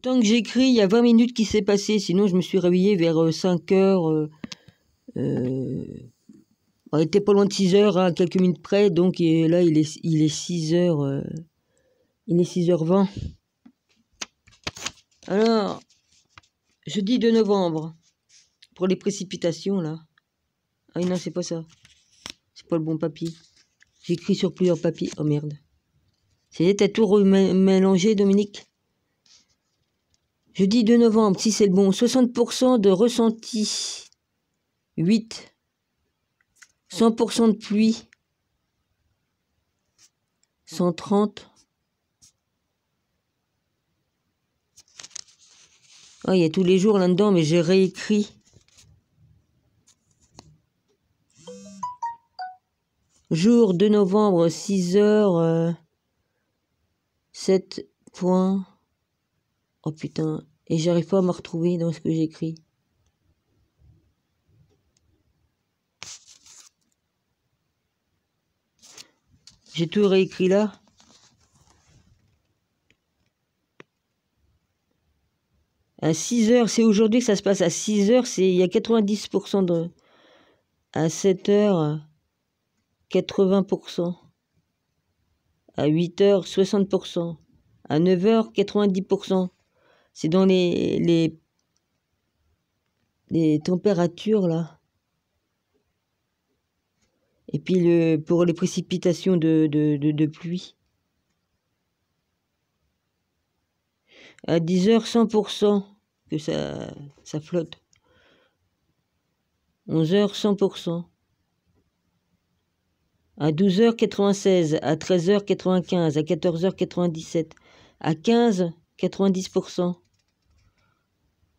Tant que j'écris, il y a 20 minutes qui s'est passé. Sinon, je me suis réveillée vers 5 heures. On était pas loin de 6 heures, à quelques minutes près. Donc là, il est 6 heures. Il est 6h20. Alors, jeudi 2 novembre. Pour les précipitations, là. Ah non, c'est pas ça. C'est pas le bon papier. J'écris sur plusieurs papiers. Oh merde. T'as tout mélangé, Dominique? Jeudi 2 novembre, si c'est le bon. 60% de ressenti. 8. 100% de pluie. 130. Ah, il y a tous les jours là-dedans, mais j'ai réécrit. Jour 2 novembre, 6h. 7 points. Oh putain. Et j'arrive pas à me retrouver dans ce que j'écris. J'ai tout réécrit là. À 6h, c'est aujourd'hui que ça se passe. À 6h, il y a 90% de... À 7h, 80%. À 8h, 60%. À 9h, 90%. C'est dans les températures, là. Et puis, pour les précipitations de pluie. À 10h, 100% que ça flotte. 11h, 100%. À 12h, 96. À 13h, 95. À 14h, 97. À 15, 90%.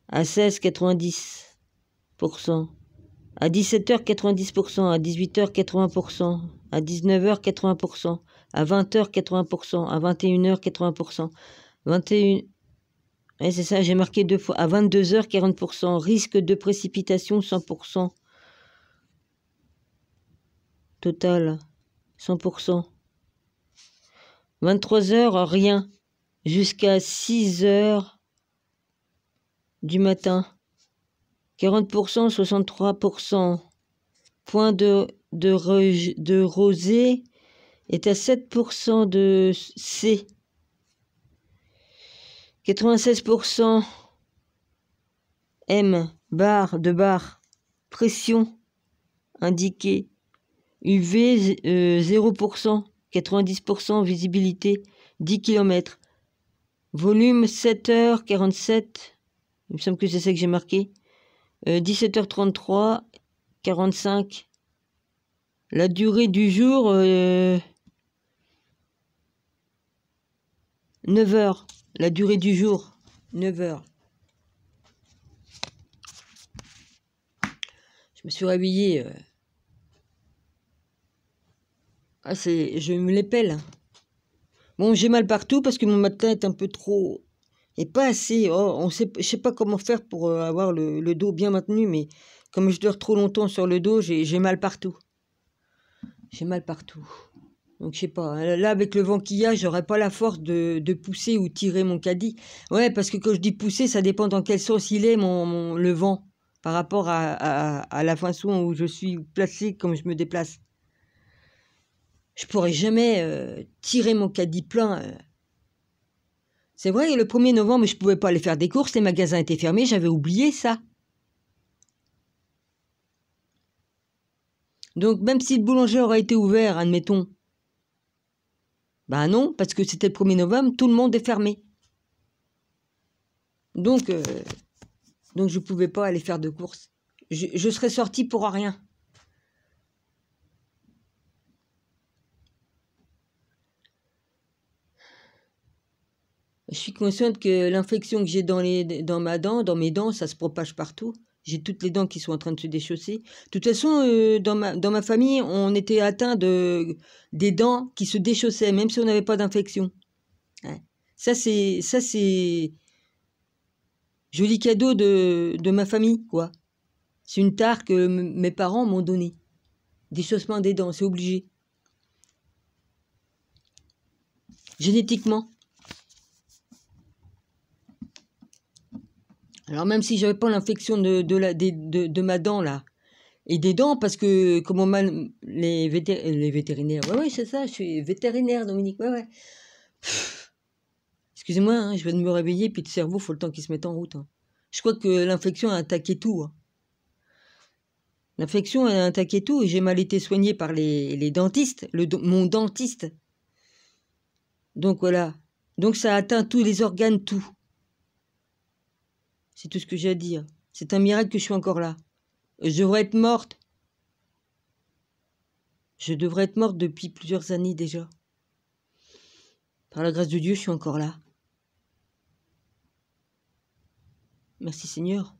À 16, 90%. À 17h, 90%. À 18h, 80%. À 19h, 80%. À 20h, 80%. À 21h, 80%. 21... Ouais, c'est ça, j'ai marqué 2 fois. À 22h, 40%. Risque de précipitation, 100%. Total, 100%. 23h, rien. Jusqu'à 6h du matin. 40%, 63%. Point de rosée est à 7% de C. 96% M, barre de barre. Pression indiquée. UV 0%. 90% visibilité. 10 km. Volume 7h47. Il me semble que c'est ça que j'ai marqué. 17h33. 45. La durée du jour, 9h. La durée du jour, 9h. Je me suis réveillée. Ah, je me les pèle. Bon, j'ai mal partout parce que mon matelas est un peu trop... Et pas assez. Oh, je sais pas comment faire pour avoir le dos bien maintenu, mais comme je dors trop longtemps sur le dos, j'ai mal partout. J'ai mal partout. Donc, je sais pas. Là, avec le vent qu'il y a, j'aurais pas la force de pousser ou tirer mon caddie. Ouais, parce que quand je dis pousser, ça dépend dans quel sens il est, le vent, par rapport à la façon où je suis placé, comme je me déplace. Je pourrais jamais tirer mon caddie plein. C'est vrai, le 1er novembre, je pouvais pas aller faire des courses, les magasins étaient fermés, j'avais oublié ça. Donc, même si le boulanger aurait été ouvert, admettons, ben non, parce que c'était le 1er novembre, tout le monde est fermé. Donc je pouvais pas aller faire de courses. Je serais sortie pour rien. Je suis consciente que l'infection que j'ai dans mes dents, ça se propage partout. J'ai toutes les dents qui sont en train de se déchausser. De toute façon, dans ma famille, on était atteint des dents qui se déchaussaient, même si on n'avait pas d'infection. Ouais. Ça, c'est joli cadeau de ma famille, quoi. C'est une tare que mes parents m'ont donnée. Déchaussement des dents, c'est obligé. Génétiquement. Alors même si j'avais pas l'infection de ma dent là, et des dents, parce que comment les vétérinaires, ouais, c'est ça, je suis vétérinaire, Dominique, ouais. Excusez-moi, hein, je viens de me réveiller, puis le cerveau, faut le temps qu'il se mette en route. Hein. Je crois que l'infection a attaqué tout. Hein. L'infection a attaqué tout, et j'ai mal été soigné par les dentistes, mon dentiste. Donc voilà. Donc ça a atteint tous les organes, tout. C'est tout ce que j'ai à dire. C'est un miracle que je suis encore là. Je devrais être morte. Je devrais être morte depuis plusieurs années déjà. Par la grâce de Dieu, je suis encore là. Merci Seigneur.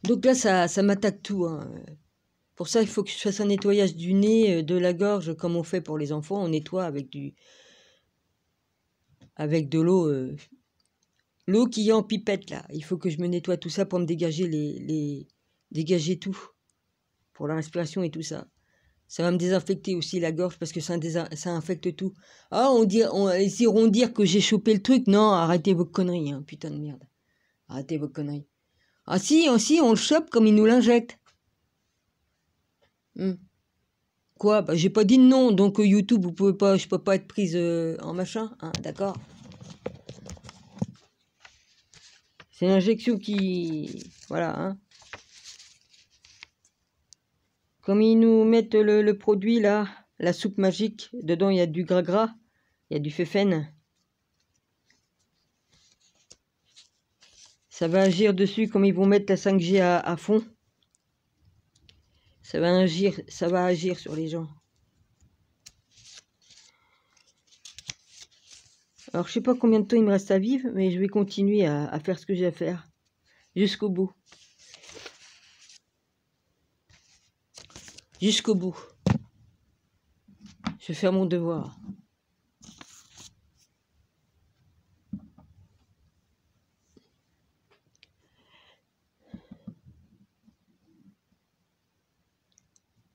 Donc là, ça m'attaque tout. Hein. Pour ça, il faut que je fasse un nettoyage du nez, de la gorge, comme on fait pour les enfants. On nettoie avec de l'eau, l'eau qui est en pipette là. Il faut que je me nettoie tout ça pour me dégager dégager tout pour la respiration et tout ça. Ça va me désinfecter aussi la gorge parce que ça infecte tout. Ah, ils iront dire que j'ai chopé le truc. Non, arrêtez vos conneries, hein, putain de merde. Arrêtez vos conneries. Ah si, on le chope comme ils nous l'injectent. Quoi? Bah, j'ai pas dit non, donc YouTube, je peux pas être prise en machin, hein, d'accord? C'est l'injection qui... Voilà, hein. Comme ils nous mettent le produit, là, la soupe magique, dedans, il y a du gras, il y a du féfène. Ça va agir dessus, comme ils vont mettre la 5G à fond. Ça va agir sur les gens. Alors, je sais pas combien de temps il me reste à vivre, mais je vais continuer à faire ce que j'ai à faire. Jusqu'au bout. Jusqu'au bout. Je vais faire mon devoir.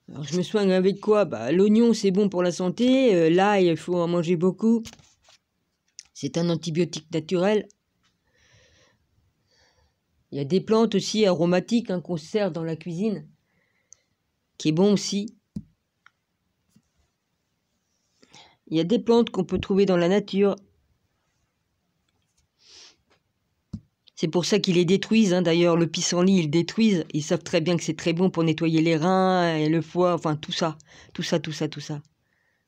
Alors, je me soigne avec quoi? Bah, l'oignon, c'est bon pour la santé. L'ail, il faut en manger beaucoup. C'est un antibiotique naturel. Il y a des plantes aussi aromatiques qu'on sert dans la cuisine, qui est bon aussi. Il y a des plantes qu'on peut trouver dans la nature. C'est pour ça qu'ils les détruisent. Hein. D'ailleurs, le pissenlit, ils le détruisent. Ils savent très bien que c'est très bon pour nettoyer les reins et le foie, enfin tout ça. Tout ça.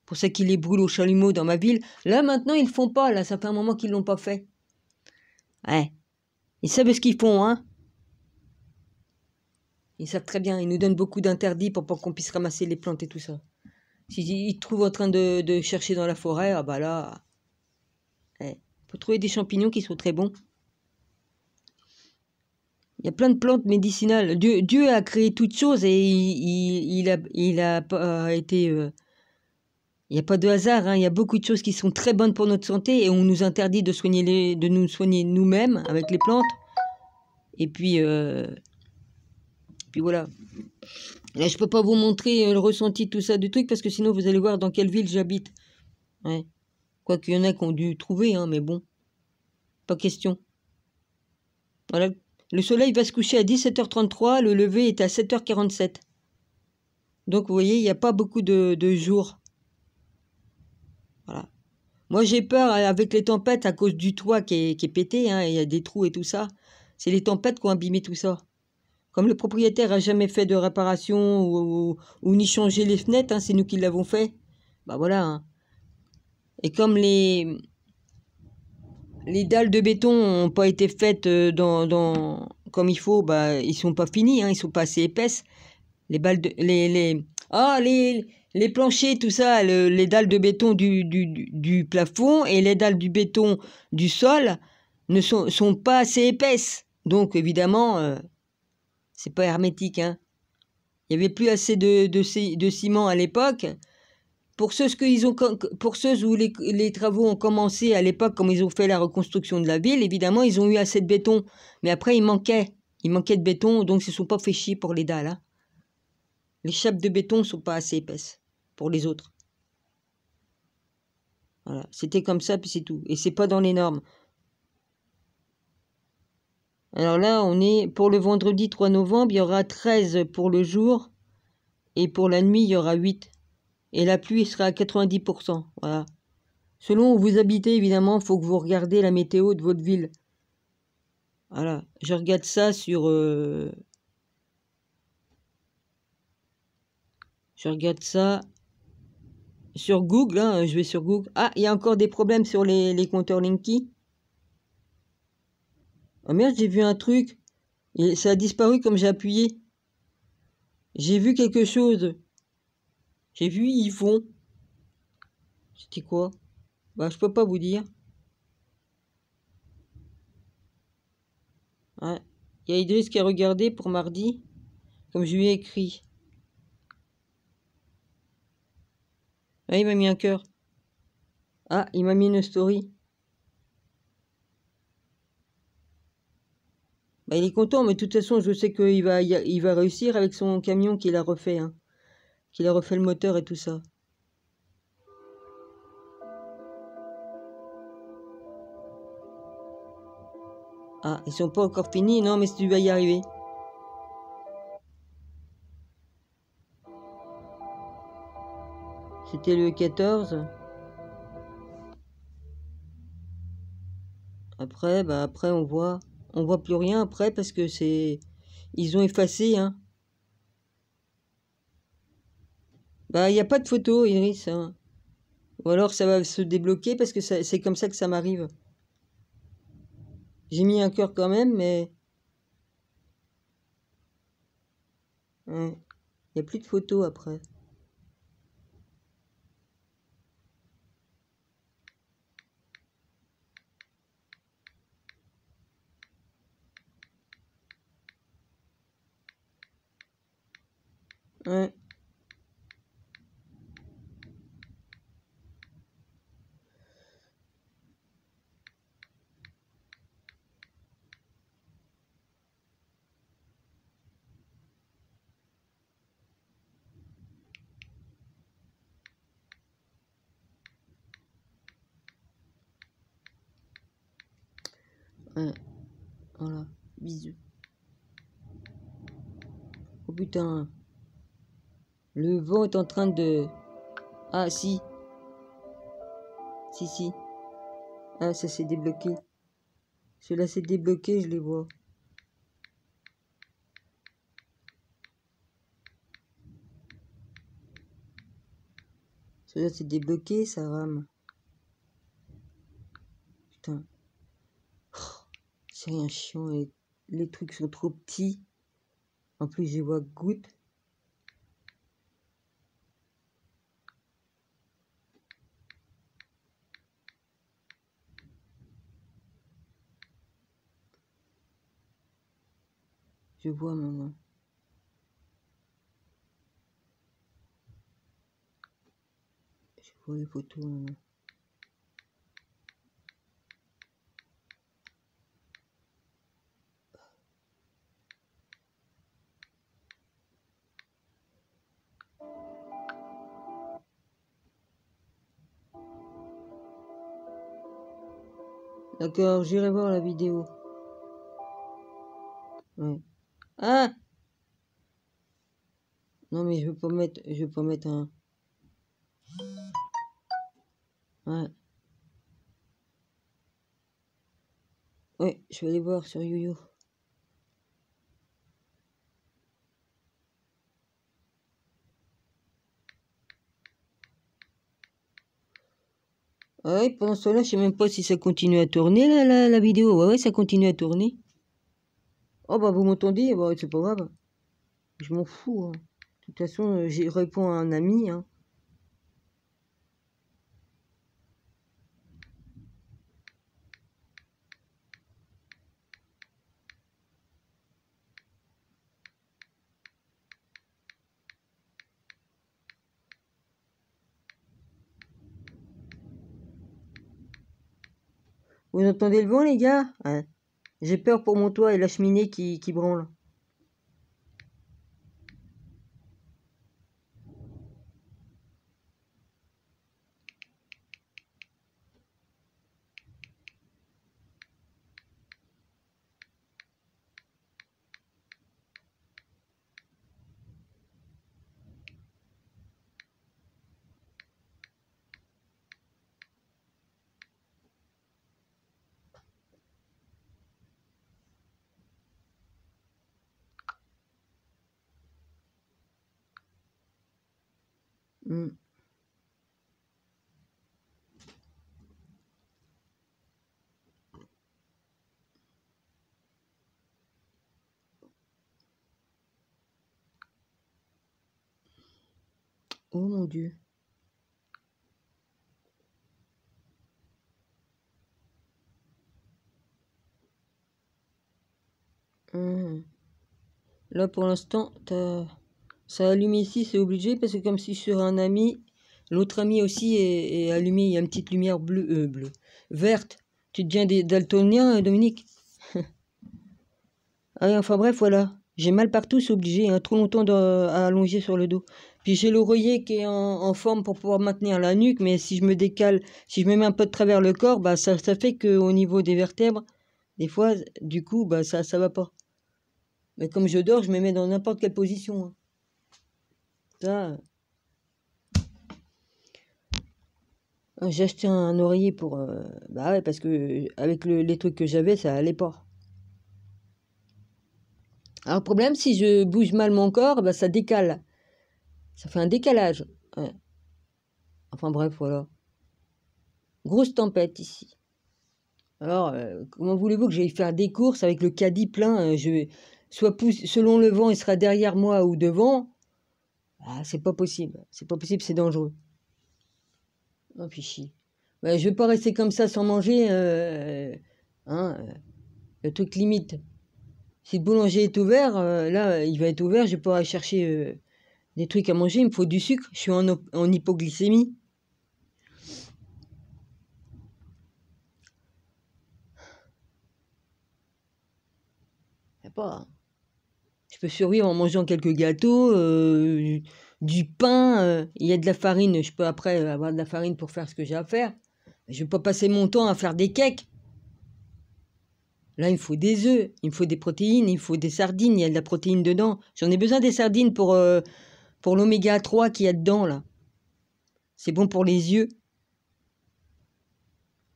Pour ça qu'ils les brûlent au chalumeau dans ma ville. Là, maintenant, ils le font pas. Là, ça fait un moment qu'ils l'ont pas fait. Ouais. Ils savent ce qu'ils font, hein. Ils savent très bien. Ils nous donnent beaucoup d'interdits pour pas qu'on puisse ramasser les plantes et tout ça. S'ils te trouvent en train de chercher dans la forêt, ah bah là... Ouais. Faut trouver des champignons qui sont très bons. Il y a plein de plantes médicinales. Dieu a créé toutes choses et il a pas été... il n'y a pas de hasard. Hein. Il y a beaucoup de choses qui sont très bonnes pour notre santé et on nous interdit de nous soigner nous-mêmes avec les plantes. Et puis voilà. Là, je peux pas vous montrer le ressenti de tout ça, du truc, parce que sinon vous allez voir dans quelle ville j'habite. Ouais. Quoi qu'il y en a qui ont dû trouver, hein, mais bon. Pas question. Voilà. Le soleil va se coucher à 17h33, le lever est à 7h47. Donc, vous voyez, il n'y a pas beaucoup de jours. Voilà. Moi, j'ai peur avec les tempêtes à cause du toit qui est pété, hein, il y a des trous et tout ça. C'est les tempêtes qui ont abîmé tout ça. Comme le propriétaire n'a jamais fait de réparation ou ni changé les fenêtres, hein, c'est nous qui l'avons fait. Bah voilà. Hein. Et comme les dalles de béton n'ont pas été faites comme il faut, bah ils sont pas finis, hein, ils sont pas assez épaisses. Les planchers, tout ça, les dalles de béton du plafond et les dalles du béton du sol ne sont pas assez épaisses. Donc évidemment, c'est pas hermétique. Hein. Il n'y avait plus assez de ciment à l'époque. Pour ceux où les travaux ont commencé à l'époque, comme ils ont fait la reconstruction de la ville, évidemment, ils ont eu assez de béton. Mais après, il manquait de béton, donc ils ne se sont pas fait chier pour les dalles. Hein. Les chapes de béton ne sont pas assez épaisses pour les autres. Voilà, c'était comme ça, puis c'est tout. Et c'est pas dans les normes. Alors là, on est pour le vendredi 3 novembre, il y aura 13 pour le jour et pour la nuit, il y aura 8. Et la pluie sera à 90%. Voilà. Selon où vous habitez, évidemment, il faut que vous regardez la météo de votre ville. Voilà. Je regarde ça sur... je regarde ça sur Google. Hein, je vais sur Google. Ah, il y a encore des problèmes sur les compteurs Linky. Oh merde, j'ai vu un truc. Et ça a disparu comme j'ai appuyé. J'ai vu quelque chose. J'ai vu Yvon. C'était quoi? Bah, je peux pas vous dire. Ouais. Il y a Idriss qui a regardé pour mardi, comme je lui ai écrit. Ah, il m'a mis un cœur. Ah, il m'a mis une story. Bah, il est content, mais de toute façon, je sais il va réussir avec son camion qu'il a refait. Hein. Qu'il a refait le moteur et tout ça. Ah, ils sont pas encore finis? Non, mais tu vas y arriver. C'était le 14. Après, bah après on voit plus rien après parce que c'est, ils ont effacé, hein. Bah il n'y a pas de photo, Iris. Hein. Ou alors ça va se débloquer parce que c'est comme ça que ça m'arrive. J'ai mis un cœur quand même, mais ouais, il n'y a plus de photos après. Ouais. Ouais. Voilà. Bisous. Oh putain. Le vent est en train de... Ah si. Si, si. Ah, ça s'est débloqué. Cela s'est débloqué, je les vois. Cela s'est débloqué, ça rame. Putain. C'est rien chiant. Les trucs sont trop petits. En plus, je vois goutte. Je vois maintenant. Je vois les photos maintenant. D'accord, j'irai voir la vidéo. Ouais. Ah! Non mais je veux pas mettre un... Ouais. Ouais, je vais aller voir sur YoYo. Ah ouais, pendant ce temps-là, je sais même pas si ça continue à tourner la vidéo. Ouais, ouais, ça continue à tourner. Oh bah vous m'entendez, bah, c'est pas grave. Je m'en fous. Hein. De toute façon, j'ai réponds à un ami. Hein. Vous entendez le vent, les gars? Ouais. J'ai peur pour mon toit et la cheminée qui branle. Mm. Oh mon Dieu. Mm. Là, pour l'instant, ça allume ici, c'est obligé, parce que comme si sur un ami, l'autre ami aussi est allumé, il y a une petite lumière bleue, verte. Tu deviens daltonien, Dominique? Ah, oui, enfin bref, voilà. J'ai mal partout, c'est obligé, hein, trop longtemps à allonger sur le dos. Puis j'ai l'oreiller qui est en forme pour pouvoir maintenir la nuque, mais si je me décale, si je me mets un peu de travers le corps, bah ça fait qu'au niveau des vertèbres, des fois, du coup, bah ça va pas. Mais comme je dors, je me mets dans n'importe quelle position, hein. Ça, j'ai acheté un oreiller pour... bah ouais, parce que avec les trucs que j'avais, ça allait pas. Alors le problème, si je bouge mal mon corps, bah ça décale. Ça fait un décalage. Ouais. Enfin bref, voilà. Grosse tempête ici. Alors, comment voulez-vous que j'aille faire des courses avec le caddie plein, selon le vent, il sera derrière moi ou devant. Ah, c'est pas possible. C'est pas possible, c'est dangereux. Oh, puis chier. Bah, je vais pas rester comme ça sans manger. Hein, le truc limite. Si le boulanger est ouvert, là, il va être ouvert, je vais pas aller chercher des trucs à manger, il me faut du sucre. Je suis en hypoglycémie. Y a pas, hein. Je peux survivre en mangeant quelques gâteaux, du pain, il y a de la farine, je peux après avoir de la farine pour faire ce que j'ai à faire. Je vais pas passer mon temps à faire des cakes. Là, il me faut des œufs, il me faut des protéines, il me faut des sardines, il y a de la protéine dedans. J'en ai besoin des sardines pour l'oméga 3 qu'il y a dedans, là. C'est bon pour les yeux.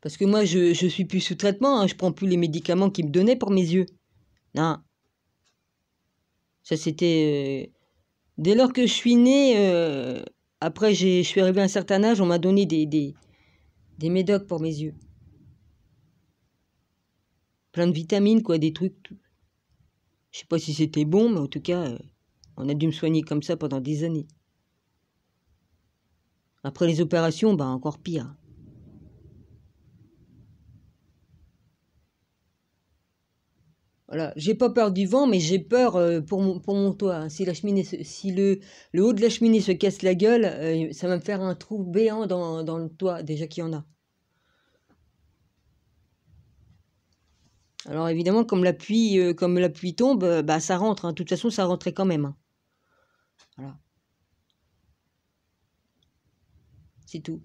Parce que moi, je suis plus sous traitement, hein, je prends plus les médicaments qu'ils me donnaient pour mes yeux. Non. Ça, c'était... dès lors que je suis née, après, je suis arrivé à un certain âge, on m'a donné des médocs pour mes yeux. Plein de vitamines, quoi, des trucs. Je sais pas si c'était bon, mais en tout cas, on a dû me soigner comme ça pendant des années. Après les opérations, bah encore pire. Voilà, j'ai pas peur du vent, mais j'ai peur pour mon toit, hein. Si la cheminée, si le haut de la cheminée se casse la gueule, ça va me faire un trou béant dans le toit, déjà qu'il y en a. Alors évidemment, comme la pluie tombe, bah ça rentre, hein. De toute façon, ça rentrait quand même, hein. Voilà, c'est tout.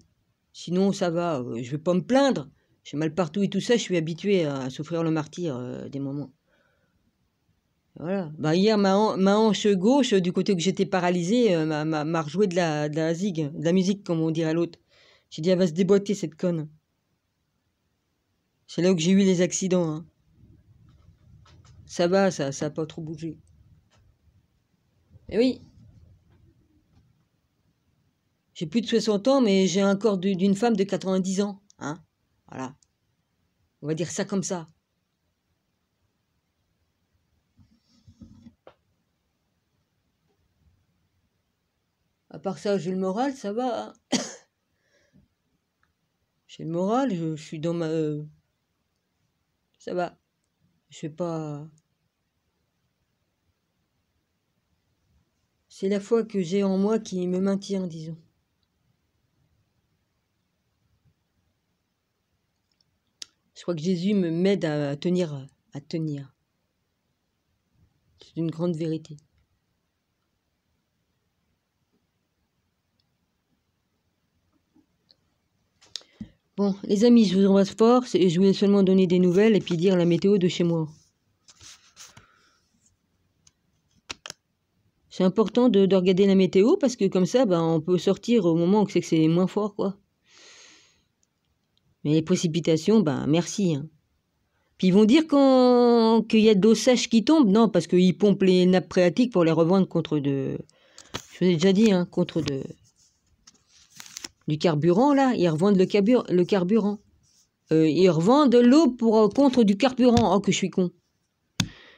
Sinon, ça va. Je vais pas me plaindre. J'ai mal partout et tout ça. Je suis habitué à souffrir le martyre des moments. Voilà. Bah hier, ma hanche gauche, du côté que j'étais paralysé, m'a rejoué de la zig, de la musique, comme on dirait l'autre. J'ai dit, elle va se déboîter, cette conne. C'est là où j'ai eu les accidents, hein. Ça va, ça a pas trop bougé. Et oui, j'ai plus de 60 ans, mais j'ai un corps d'une femme de 90 ans, hein. Voilà. On va dire ça comme ça. À part ça, j'ai le moral, ça va, hein. J'ai le moral, je suis dans ma... ça va. Je sais pas... C'est la foi que j'ai en moi qui me maintient, disons. Je crois que Jésus m'aide à tenir, à tenir. C'est une grande vérité. Bon, les amis, je vous embrasse fort. Je voulais seulement donner des nouvelles et puis dire la météo de chez moi. C'est important de regarder la météo parce que comme ça, ben, on peut sortir au moment où c'est moins fort, quoi. Mais les précipitations, ben, merci, hein. Puis ils vont dire qu'il y a de l'eau sèche qui tombe. Non, parce qu'ils pompent les nappes phréatiques pour les revendre contre de... Je vous ai déjà dit, hein, contre de... du carburant, là. Ils revendent le carburant. Ils revendent l'eau contre du carburant. Oh, que je suis con.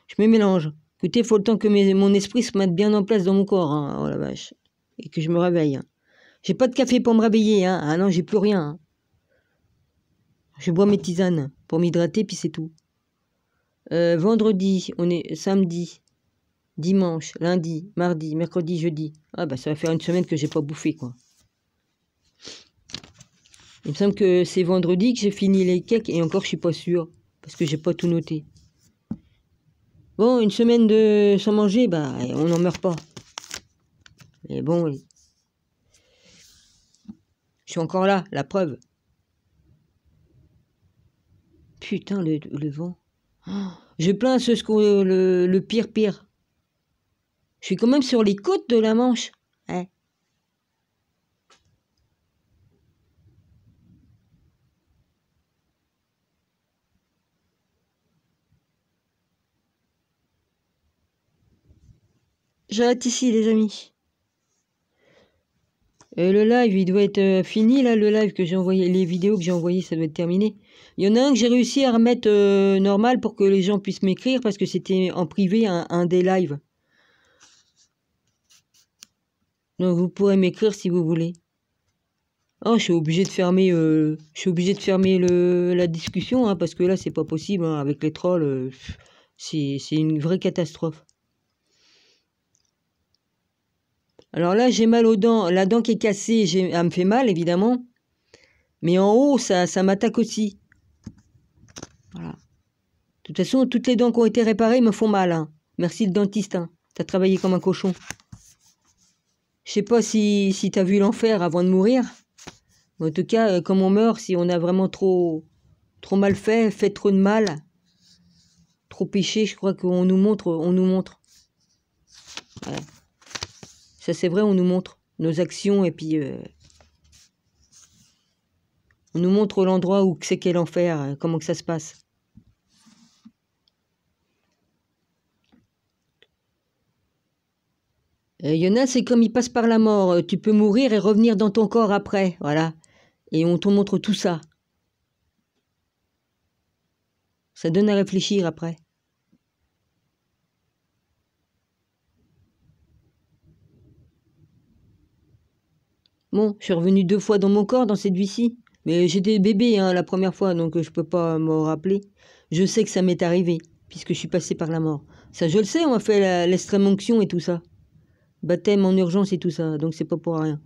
Je me mélange. Écoutez, il faut le temps que mon esprit se mette bien en place dans mon corps. Hein. Oh la vache. Et que je me réveille. Hein. J'ai pas de café pour me réveiller. Hein. Ah non, j'ai plus rien. Hein. Je bois mes tisanes pour m'hydrater, puis c'est tout. Vendredi, on est samedi, dimanche, lundi, mardi, mercredi, jeudi. Ah bah ça va faire une semaine que j'ai pas bouffé, quoi. Il me semble que c'est vendredi que j'ai fini les cakes et encore je suis pas sûr parce que j'ai pas tout noté. Bon, une semaine sans manger, bah on n'en meurt pas. Mais bon, je suis encore là, la preuve. Putain, le vent. Oh, je plains le pire. Je suis quand même sur les côtes de la Manche. Hein. J'arrête ici, les amis. Le live, il doit être fini, là, le live que j'ai envoyé, les vidéos que j'ai envoyées, ça doit être terminé. Il y en a un que j'ai réussi à remettre normal pour que les gens puissent m'écrire parce que c'était en privé, un des lives. Donc vous pourrez m'écrire si vous voulez. Oh, je suis obligé de fermer, la discussion, hein, parce que là, c'est pas possible, hein, avec les trolls, c'est une vraie catastrophe. Alors là, j'ai mal aux dents. La dent qui est cassée, elle me fait mal, évidemment. Mais en haut, ça m'attaque aussi. Voilà. De toute façon, toutes les dents qui ont été réparées me font mal. Hein. Merci le dentiste. Hein. T'as travaillé comme un cochon. Je sais pas si t'as vu l'enfer avant de mourir. En tout cas, comme on meurt, si on a vraiment trop mal fait trop de mal, trop péché, je crois qu'on nous montre. Ouais. Ça c'est vrai, on nous montre nos actions et puis on nous montre l'endroit où c'est qu'est l'enfer, comment que ça se passe. Il y en a, c'est comme ils passent par la mort. Tu peux mourir et revenir dans ton corps après, voilà. Et on te montre tout ça. Ça donne à réfléchir après. Bon, je suis revenu 2 fois dans mon corps dans cette vie-ci. Mais j'étais bébé hein, la première fois, donc je peux pas me rappeler. Je sais que ça m'est arrivé, puisque je suis passé par la mort. Ça, je le sais, on m'a fait l'extrême onction et tout ça. Baptême en urgence et tout ça, donc c'est pas pour rien.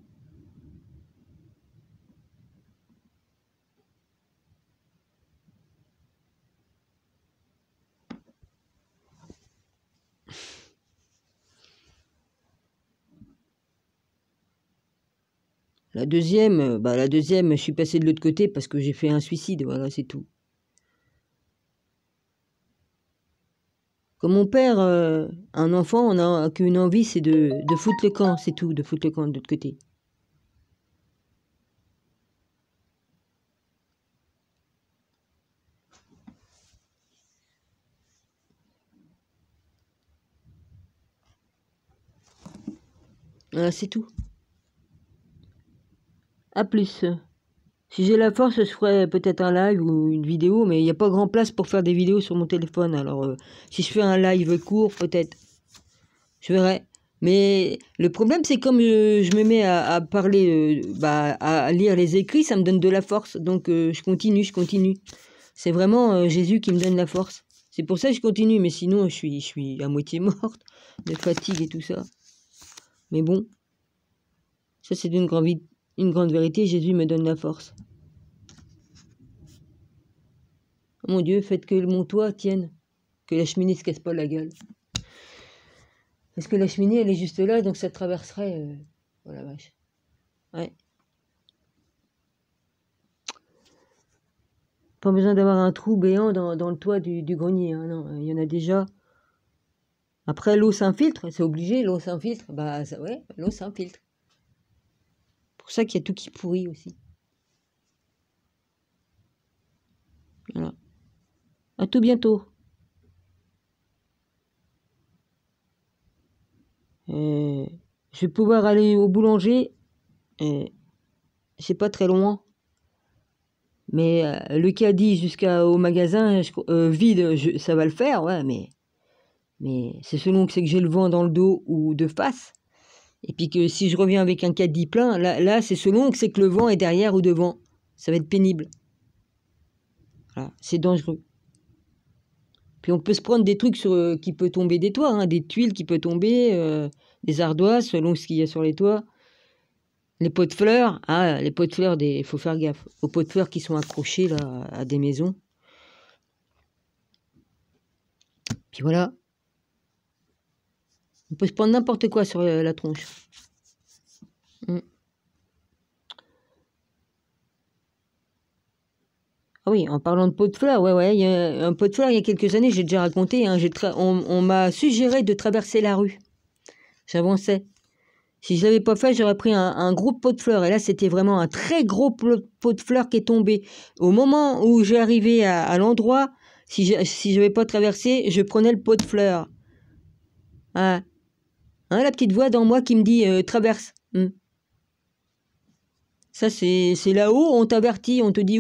La deuxième, je suis passé de l'autre côté parce que j'ai fait un suicide, voilà, c'est tout. Comme mon père, un enfant, on n'a qu'une envie, c'est de foutre le camp, c'est tout, de foutre le camp de l'autre côté. Voilà, c'est tout. À plus. Si j'ai la force, je ferai peut-être un live ou une vidéo, mais il n'y a pas grand place pour faire des vidéos sur mon téléphone. Alors, si je fais un live court, peut-être, je verrai. Mais le problème, c'est comme je me mets à parler, à lire les écrits, ça me donne de la force. Donc, je continue. C'est vraiment Jésus qui me donne la force. C'est pour ça que je continue, mais sinon, je suis à moitié morte de fatigue et tout ça. Mais bon, ça, c'est une grande vérité. Jésus me donne la force. Oh mon Dieu, faites que mon toit tienne, que la cheminée ne se casse pas la gueule. Parce que la cheminée, elle est juste là, donc ça traverserait... Oh la vache. Ouais. Pas besoin d'avoir un trou béant dans le toit du grenier. Hein, non, il y en a déjà. Après, l'eau s'infiltre, c'est obligé, l'eau s'infiltre. Bah ouais, l'eau s'infiltre. Pour ça qu'il y a tout qui pourrit aussi. Voilà. À tout bientôt. Je vais pouvoir aller au boulanger. c'est pas très loin. Mais le caddie jusqu'au magasin vide, ça va le faire, ouais, mais c'est selon que c'est que j'ai le vent dans le dos ou de face. Et puis que si je reviens avec un caddie plein, là c'est selon que c'est que le vent est derrière ou devant. Ça va être pénible. Voilà, c'est dangereux. Puis on peut se prendre des trucs qui peut tomber des toits, hein, des tuiles qui peuvent tomber, des ardoises selon ce qu'il y a sur les toits. Les pots de fleurs, les pots de fleurs, faut faire gaffe aux pots de fleurs qui sont accrochés là à des maisons. Puis voilà. On peut se prendre n'importe quoi sur la tronche. Ah oui, en parlant de pots de fleurs, ouais, il y a un pot de fleurs il y a quelques années, j'ai déjà raconté, hein, on m'a suggéré de traverser la rue. J'avançais. Si je ne l'avais pas fait, j'aurais pris un gros pot de fleurs. Et là, c'était vraiment un très gros pot de fleurs qui est tombé. Au moment où j'ai arrivé à l'endroit, si je n'avais pas traversé, je prenais le pot de fleurs. Ah. Hein, la petite voix dans moi qui me dit traverse. Ça, c'est là-haut, on t'avertit, on te dit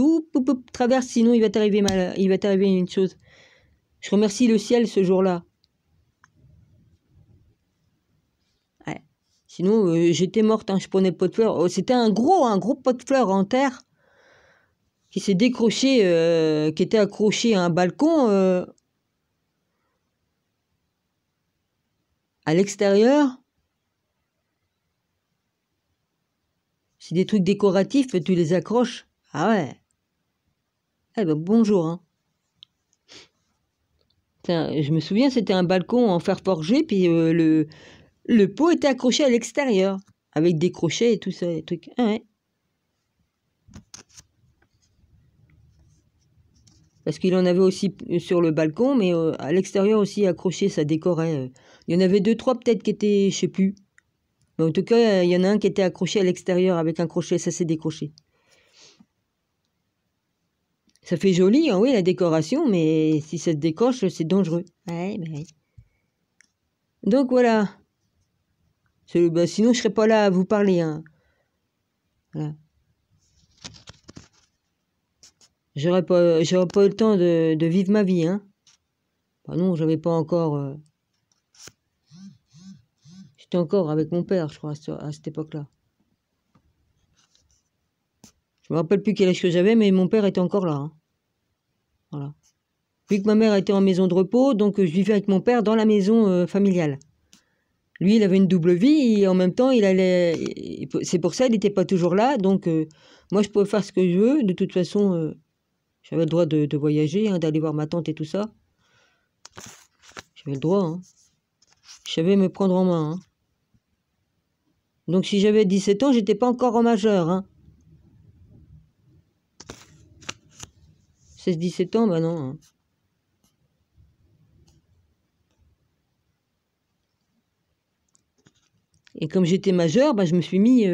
traverse, sinon il va t'arriver une chose. Je remercie le ciel ce jour-là. Ouais. Sinon, j'étais morte, hein, je prenais le pot de fleurs. Oh, c'était un gros pot de fleurs en terre qui s'est décroché, qui était accroché à un balcon à l'extérieur. C'est des trucs décoratifs, tu les accroches. Ah ouais. Eh ben bonjour. Hein. Je me souviens, c'était un balcon en fer forgé, puis le pot était accroché à l'extérieur, avec des crochets et tout ça, des trucs. Ah ouais. Parce qu'il en avait aussi sur le balcon, mais à l'extérieur aussi accroché, ça décorait. Il y en avait 2-3 peut-être qui étaient, je sais plus. Mais en tout cas, il y en a un qui était accroché à l'extérieur avec un crochet, ça s'est décroché. Ça fait joli, hein, oui, la décoration, mais si ça se décroche, c'est dangereux. Ouais, bah oui. Donc voilà. Sinon, je serais pas là à vous parler. Hein. Voilà. J'aurais pas eu le temps de vivre ma vie. Hein. Bah non, j'avais pas encore... J'étais encore avec mon père, je crois, à cette époque-là. Je me rappelle plus quel âge que j'avais, mais mon père était encore là. Hein. Voilà. Vu que ma mère était en maison de repos, donc je vivais avec mon père dans la maison familiale. Lui, il avait une double vie et en même temps, il allait... C'est pour ça qu'il n'était pas toujours là. Donc, moi, je pouvais faire ce que je veux. De toute façon, j'avais le droit de voyager, hein, d'aller voir ma tante et tout ça. J'avais le droit. Hein. Je savais me prendre en main. Hein. Donc, si j'avais 17 ans, j'étais pas encore en majeur. Hein. 16-17 ans, bah non. Hein. Et comme j'étais majeur, bah, je me suis mis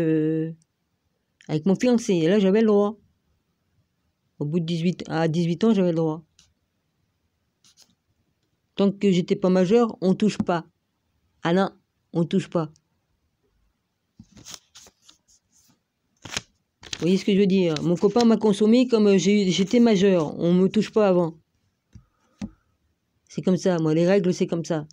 avec mon fiancé. Et là, j'avais le droit. Au bout de 18 ans, j'avais le droit. Tant que j'étais pas majeur, on touche pas. Ah non, on touche pas. Vous voyez ce que je veux dire? Mon copain m'a consommé comme j'étais majeur. On me touche pas avant. C'est comme ça, moi, les règles, c'est comme ça.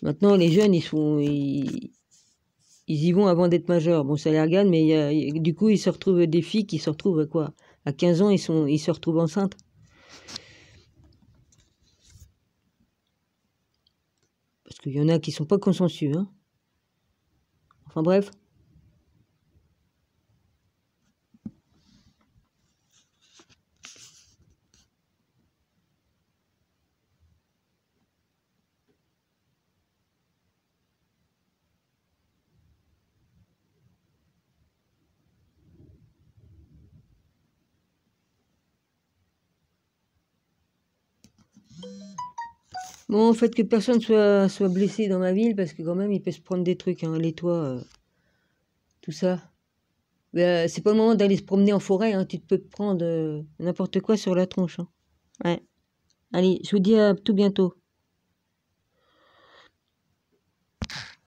Maintenant, les jeunes, ils y vont avant d'être majeurs. Bon, ça les regarde, mais du coup, ils se retrouvent des filles qui se retrouvent, quoi. À 15 ans, ils se retrouvent enceintes. Parce qu'il y en a qui sont pas consensueux, hein. Enfin bref. Bon, en fait, que personne soit blessé dans ma ville, parce que quand même, il peut se prendre des trucs, hein, les toits, tout ça. C'est pas le moment d'aller se promener en forêt, hein, tu peux te prendre n'importe quoi sur la tronche. Hein. Ouais. Allez, je vous dis à tout bientôt.